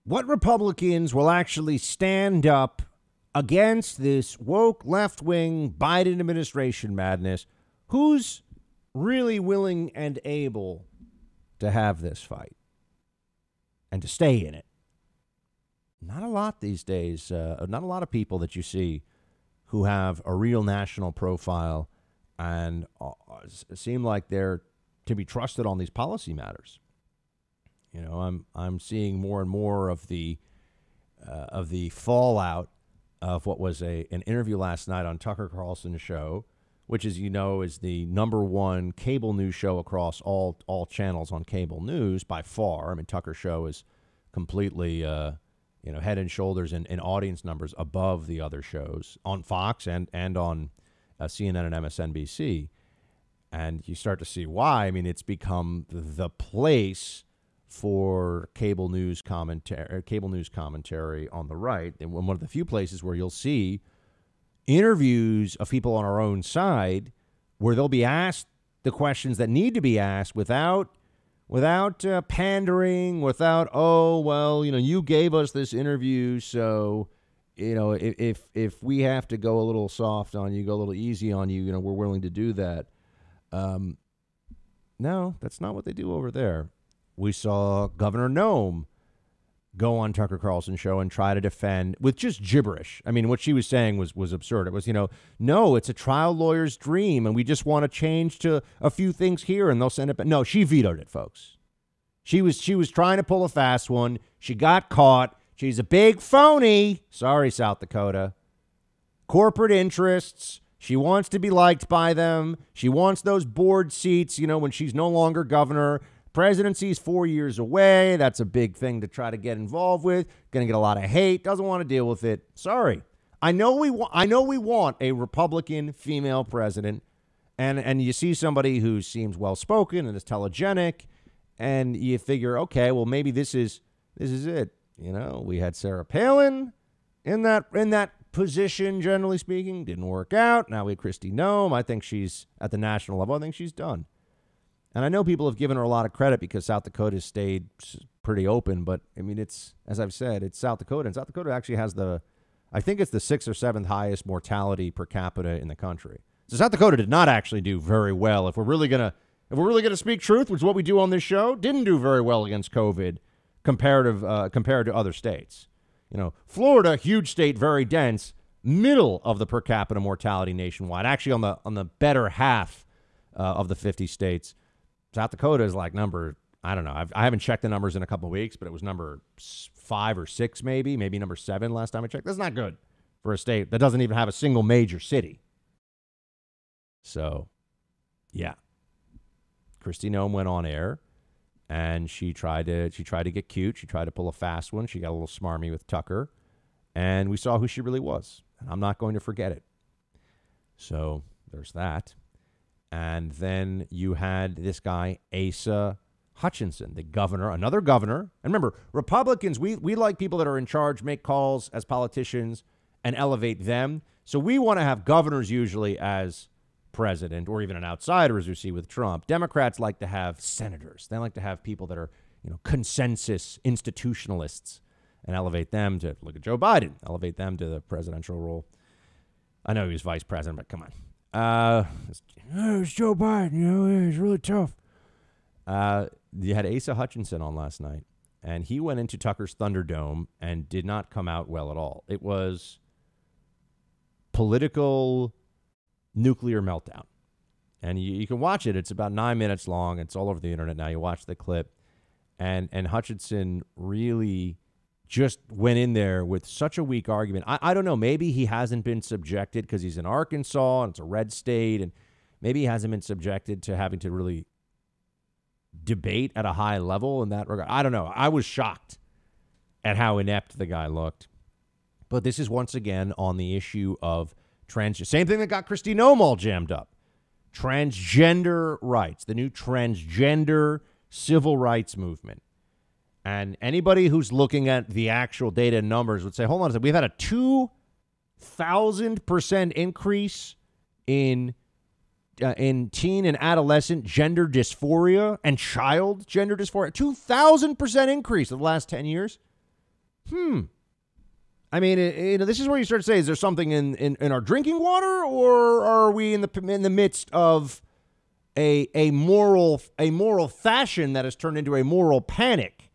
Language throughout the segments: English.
What Republicans will actually stand up against this woke left-wing Biden administration madness? Who's really willing and able to have this fight and to stay in it? Not a lot these days. Not a lot of people that you see who have a real national profile and seem like they're to be trusted on these policy matters. You know, I'm seeing more and more of the fallout of what was an interview last night on Tucker Carlson's show, which, as you know, is the #1 cable news show across all channels on cable news by far. I mean, Tucker's show is completely head and shoulders in audience numbers above the other shows on Fox and on CNN and MSNBC. And you start to see why. I mean, it's become the place for cable news commentary on the right. And one of the few places where you'll see interviews of people on our own side where they'll be asked the questions that need to be asked without pandering, without, oh, well, you gave us this interview, so, if we have to go a little soft on you, go a little easy on you, we're willing to do that. No, that's not what they do over there. We saw Governor Nome go on Tucker Carlson's show and try to defend with just gibberish. I mean, what she was saying was absurd. It was, no, it's a trial lawyer's dream, and we just want to change to a few things here, and they'll send it back. No, she vetoed it, folks. She was trying to pull a fast one. She got caught. She's a big phony. Sorry, South Dakota. Corporate interests. She wants to be liked by them. She wants those board seats, when she's no longer governor. Presidency's 4 years away. That's a big thing to try to get involved with. Going to get a lot of hate. Doesn't want to deal with it. Sorry. I know we want a Republican female president, and you see somebody who seems well-spoken and is telegenic, and you figure, okay, well, maybe this is it. We had Sarah Palin in that position, generally speaking. Didn't work out. Now we have Kristi Noem. I think she's at the national level. I think she's done. And I know people have given her a lot of credit because South Dakota has stayed pretty open. But, I mean, it's, as I've said, it's South Dakota. And South Dakota actually has I think it's the 6th or 7th highest mortality per capita in the country. So South Dakota did not actually do very well. If we're really gonna speak truth, which is what we do on this show, didn't do very well against COVID compared to other states. Florida, huge state, very dense, middle of the per capita mortality nationwide, actually on the better half of the 50 states. South Dakota is like number, I don't know. I haven't checked the numbers in a couple of weeks, but it was number 5 or 6, maybe number 7 last time I checked. That's not good for a state that doesn't even have a single major city. So, yeah. Kristi Noem went on air, and she tried to get cute. She tried to pull a fast one. She got a little smarmy with Tucker, and we saw who she really was. And I'm not going to forget it. So there's that. And then you had this guy, Asa Hutchinson, the governor, another governor. And remember, Republicans, we like people that are in charge, make calls as politicians, and elevate them. So we want to have governors usually as president, or even an outsider, as we see with Trump. Democrats like to have senators. They like to have people that are, consensus institutionalists, and elevate them to, look at Joe Biden, elevate them to the presidential role. I know he was vice president, but come on. It's Joe Biden, he's really tough. You had Asa Hutchinson on last night, and he went into Tucker's Thunderdome and did not come out well at all. It was political nuclear meltdown. And you can watch it. It's about 9 minutes long. It's all over the internet now. You watch the clip. And Hutchinson really just went in there with such a weak argument. I don't know. Maybe he hasn't been subjected because he's in Arkansas and it's a red state. And maybe he hasn't been subjected to having to really debate at a high level in that regard. I don't know. I was shocked at how inept the guy looked. But this is once again on the issue of same thing that got Kristi Noem all jammed up. Transgender rights, the new transgender civil rights movement. And anybody who's looking at the actual data and numbers would say, hold on a second, we've had a 2,000% increase in teen and adolescent gender dysphoria and child gender dysphoria. 2,000% increase in the last 10 years. I mean, this is where you start to say, is there something in our drinking water, or are we in the midst of a moral fashion that has turned into a moral panic?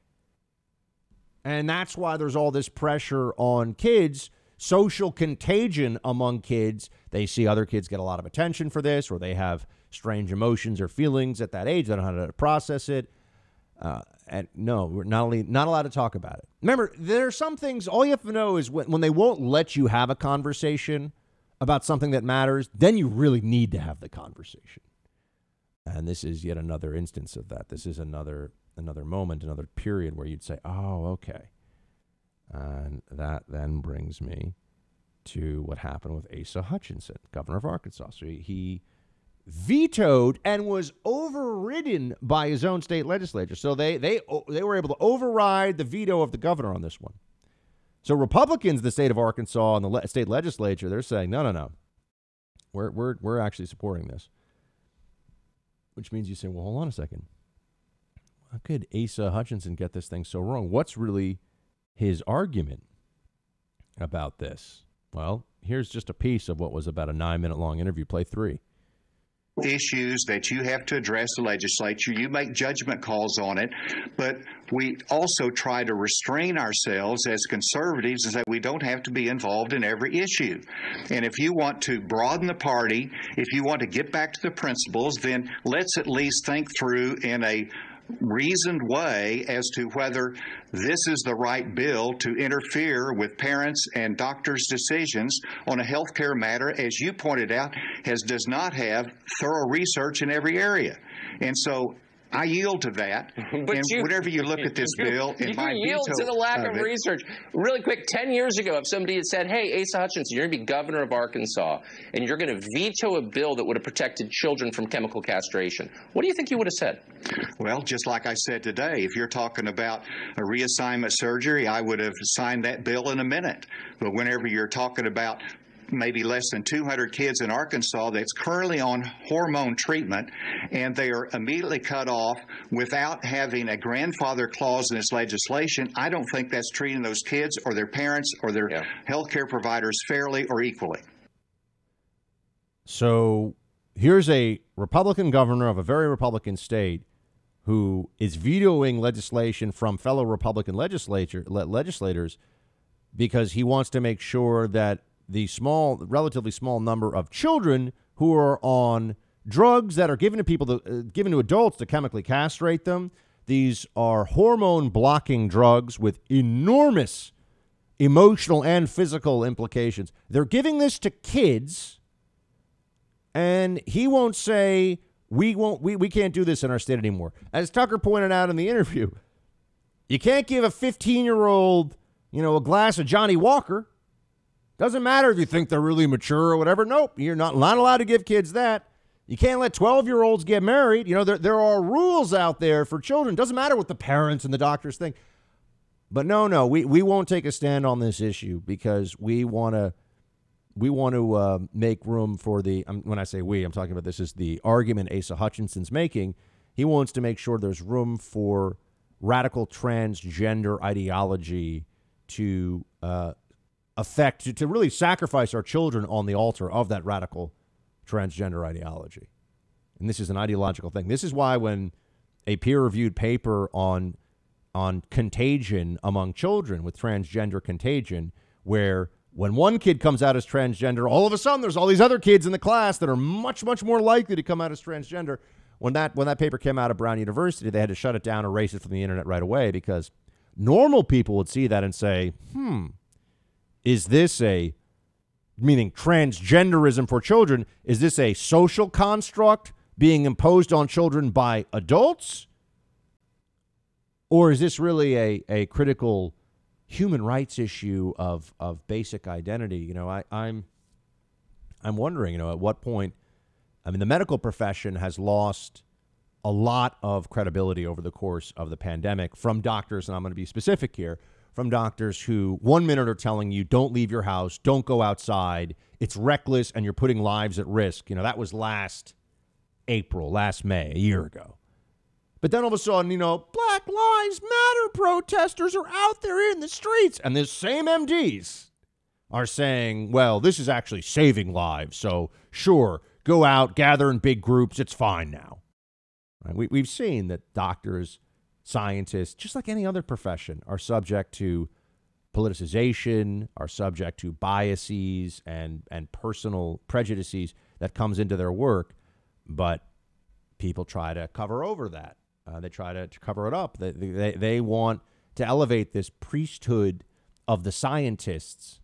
And that's why there's all this pressure on kids, social contagion among kids. They see other kids get a lot of attention for this, or they have strange emotions or feelings at that age. They don't know how to process it. And no, we're not allowed to talk about it. Remember, there are some things, all you have to know is when they won't let you have a conversation about something that matters, then you really need to have the conversation. And this is yet another instance of that. This is another moment, another period where you'd say, oh, okay. And that then brings me to what happened with Asa Hutchinson, governor of Arkansas. So he vetoed and was overridden by his own state legislature. So they were able to override the veto of the governor on this one. So Republicans in the state of Arkansas and the state legislature, they're saying, no. We're actually supporting this. Which means you say, well, hold on a second. How could Asa Hutchinson get this thing so wrong? What's really his argument about this? Well, here's just a piece of what was about a 9-minute long interview. Play 3. Issues that you have to address the legislature. You make judgment calls on it, but we also try to restrain ourselves as conservatives, is that we don't have to be involved in every issue. And if you want to broaden the party, if you want to get back to the principles, then let's at least think through in a reasoned way as to whether this is the right bill to interfere with parents and doctors' decisions on a health care matter, as you pointed out, does not have thorough research in every area. And so I yield to that. But whenever you look at this bill, you yield to the lack of research. Really quick, 10 years ago, if somebody had said, hey, Asa Hutchinson, you're going to be governor of Arkansas, and you're going to veto a bill that would have protected children from chemical castration, what do you think you would have said? Well, just like I said today, if you're talking about a reassignment surgery, I would have signed that bill in a minute. But whenever you're talking about maybe less than 200 kids in Arkansas that's currently on hormone treatment, and they are immediately cut off without having a grandfather clause in this legislation, I don't think that's treating those kids or their parents or their health care providers fairly or equally. So here's a Republican governor of a very Republican state who is vetoing legislation from fellow Republican legislators because he wants to make sure that the relatively small number of children who are on drugs that are given to adults to chemically castrate them. These are hormone-blocking drugs with enormous emotional and physical implications. They're giving this to kids, and he won't say, we can't do this in our state anymore. As Tucker pointed out in the interview, you can't give a 15-year-old, a glass of Johnny Walker. Doesn't matter if you think they're really mature or whatever. Nope, you're not allowed to give kids that. You can't let 12-year-olds get married. There are rules out there for children. Doesn't matter what the parents and the doctors think. But no, we won't take a stand on this issue because we want to make room for the. When I say we, I'm talking about this is the argument Asa Hutchinson's making. He wants to make sure there's room for radical transgender ideology to to really sacrifice our children on the altar of that radical transgender ideology. And this is an ideological thing. This is why when a peer-reviewed paper on contagion among children with transgender contagion, where when one kid comes out as transgender, all of a sudden there's all these other kids in the class that are much, much more likely to come out as transgender. When that paper came out of Brown University, they had to shut it down, erase it from the internet right away, because normal people would see that and say, is this meaning transgenderism for children, is this a social construct being imposed on children by adults? Or is this really a critical human rights issue of basic identity? I'm wondering, at what point, the medical profession has lost a lot of credibility over the course of the pandemic from doctors, and I'm going to be specific here, from doctors who 1 minute are telling you, don't leave your house, don't go outside, it's reckless, and you're putting lives at risk. That was last May, a year ago. But then all of a sudden, Black Lives Matter protesters are out there in the streets. And the same MDs are saying, well, this is actually saving lives. So sure, go out, gather in big groups. It's fine now. Right? We've seen that doctors, scientists, just like any other profession, are subject to politicization, are subject to biases and personal prejudices that comes into their work. But people try to cover over that. They try to cover it up. They want to elevate this priesthood of the scientists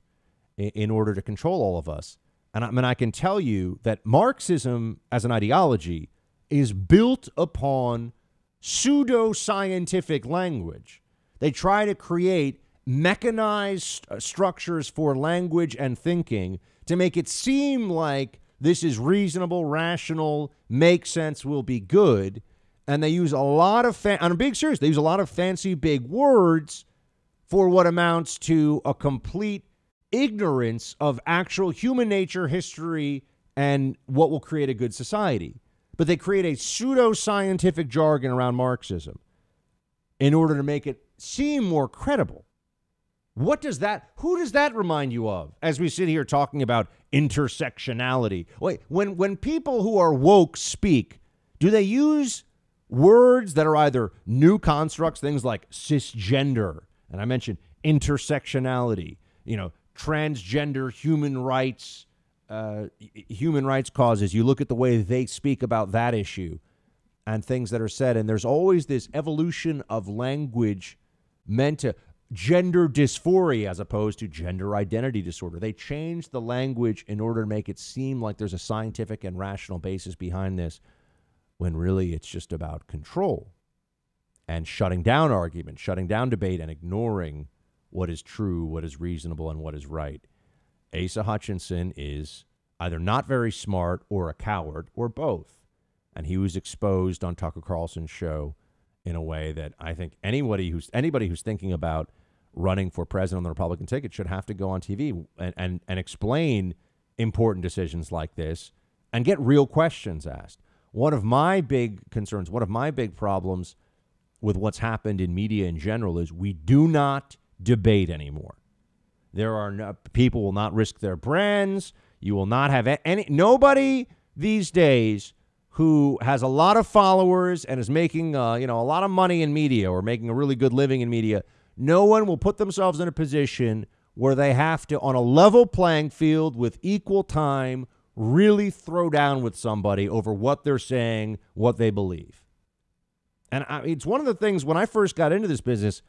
in order to control all of us. And I can tell you that Marxism as an ideology is built upon pseudo-scientific language. They try to create mechanized structures for language and thinking to make it seem like this is reasonable, rational, makes sense, will be good. And they use a lot of, I'm being serious, they use a lot of fancy big words for what amounts to a complete ignorance of actual human nature, history, and what will create a good society. But they create a pseudo-scientific jargon around Marxism in order to make it seem more credible. Who does that remind you of as we sit here talking about intersectionality? Wait, when people who are woke speak, do they use words that are either new constructs, things like cisgender, and I mentioned intersectionality, transgender human rights causes? You look at the way they speak about that issue and things that are said, and there's always this evolution of language meant to gender dysphoria as opposed to gender identity disorder. They change the language in order to make it seem like there's a scientific and rational basis behind this, when really it's just about control and shutting down argument, shutting down debate, and ignoring what is true, what is reasonable, and what is right. Asa Hutchinson is either not very smart or a coward or both. And he was exposed on Tucker Carlson's show in a way that I think anybody who's thinking about running for president on the Republican ticket should have to go on TV and explain important decisions like this and get real questions asked. One of my big concerns, one of my big problems with what's happened in media in general is we do not debate anymore. There are no, people will not risk their brands. You will not have nobody these days who has a lot of followers and is making a lot of money in media or making a really good living in media. No one will put themselves in a position where they have to, on a level playing field with equal time, really throw down with somebody over what they're saying, what they believe. And it's one of the things when I first got into this business,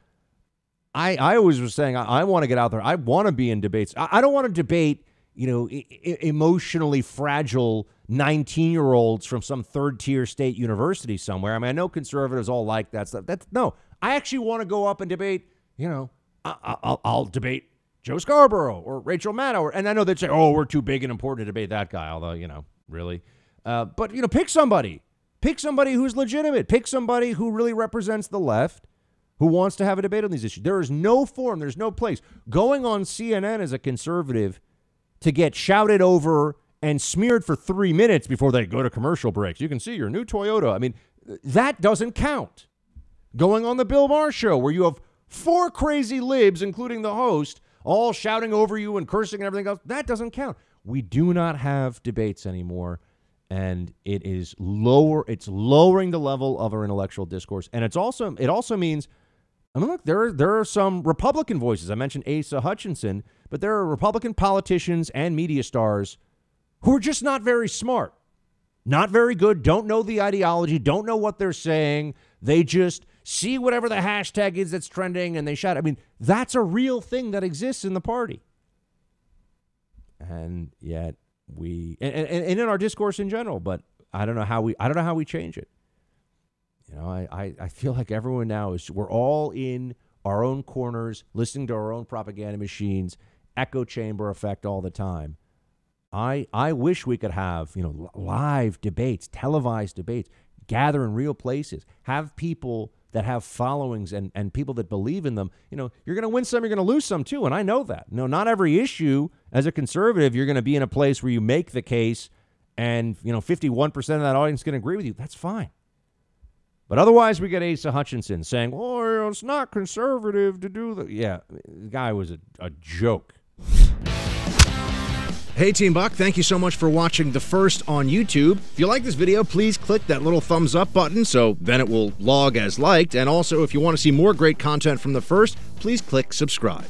I always was saying, I want to get out there. I want to be in debates. I don't want to debate, emotionally fragile 19-year-olds from some third-tier state university somewhere. I mean, I know conservatives all like that stuff. No, I actually want to go up and debate, I'll debate Joe Scarborough or Rachel Maddow. And I know they'd say, oh, we're too big and important to debate that guy, although, really. But, pick somebody. Pick somebody who's legitimate. Pick somebody who really represents the left, who wants to have a debate on these issues. There is no forum. There's no place. Going on CNN as a conservative to get shouted over and smeared for 3 minutes before they go to commercial breaks. You can see your new Toyota. I mean, that doesn't count. Going on the Bill Maher show where you have 4 crazy libs, including the host, all shouting over you and cursing and everything else, that doesn't count. We do not have debates anymore, and it's lowering the level of our intellectual discourse. And it also means, look, there are some Republican voices. I mentioned Asa Hutchinson, but there are Republican politicians and media stars who are just not very smart, not very good, don't know the ideology, don't know what they're saying. They just see whatever the hashtag is that's trending and they shout. I mean, that's a real thing that exists in the party. And yet and in our discourse in general, but I don't know how we change it. I feel like everyone now we're all in our own corners, listening to our own propaganda machines, echo chamber effect all the time. I wish we could have, live debates, televised debates, gather in real places, have people that have followings and people that believe in them. You're going to win some, you're going to lose some too. And I know that. Not every issue as a conservative, you're going to be in a place where you make the case and, 51% of that audience is going to agree with you. That's fine. But otherwise, we get Asa Hutchinson saying, well, it's not conservative to do that. Yeah, the guy was a joke. Hey, Team Buck, thank you so much for watching The First on YouTube. If you like this video, please click that little thumbs up button so then it will log as liked. And also, if you want to see more great content from The First, please click subscribe.